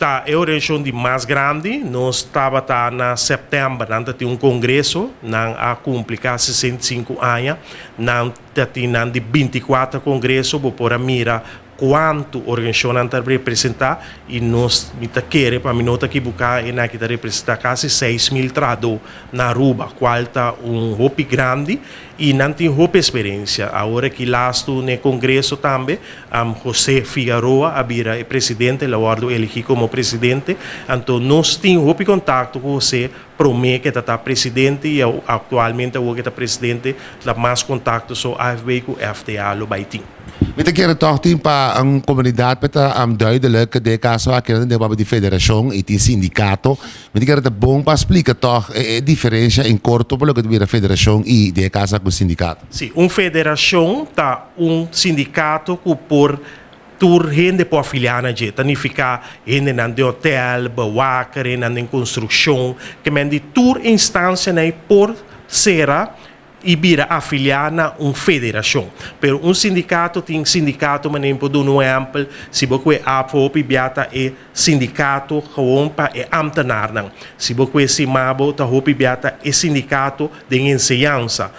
tá é a organização de mais grande. Nós estava tá na setembro, nós tem congresso, nós a cumprir 65 anos, nós tem de 24 congresso, por a mira quanto organização está representar e nós queremos para mim nota que buscar e na que representa quase 6.000 trado na Aruba, qual está hopi grande e não tem hopi experiência. Agora que lasto no congresso também, José Figueroa abira o presidente, ele guardo elegido como presidente, então nós temos hopi contato com José, promete que está presidente e atualmente o que está presidente, dá mais contato com AFB com FTA lo baiting. Met een keer een tochting pa een comunidad peta duidelijk de caso aqui de baba de federação e de sindicato. Met een keer de bom pa explica toch diferença em corto pelo que de federação e de caso com sindicato. Sim, federação tá sindicato que por tur gente po afiliar na jeta, ni ficar gente na de hotel, bewaker, na de construção, que men de tur instância na por será e vira afiliar na federação. Pero sindicato tem sindicato, mas nem pode um exemplo, se você apoia biata é sindicato, rompa é amtenar não. Se você se mabo, tá hopi biata é sindicato de ensinança.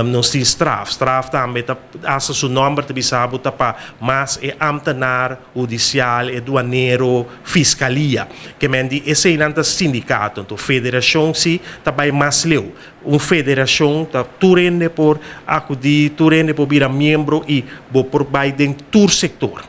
Nós tem straf também tá essa seu nome te bisabo tá pa, mas é amtenar, judicial, é duaneiro, fiscalia. Que mendi esse não tá sindicato, então federação se tá bem mais leu. Federação tá turende por acudir, turende por virar membro e por baiden tur sector.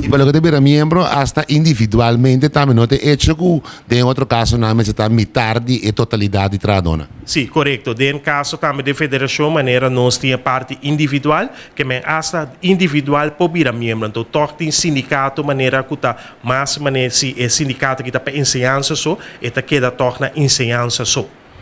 E para o que virar membro, hasta individualmente também não tem hecho que em outro caso não mas está metade e totalidade de tradona. Sim, correto. No caso também de federação, maneira nós tinha parte individual, que men hasta individual por virar membro. Então, toque tem sindicato, maneira que tá mais maneira se é sindicato que tá para ensinança só, e tá queda toque na ensinança só.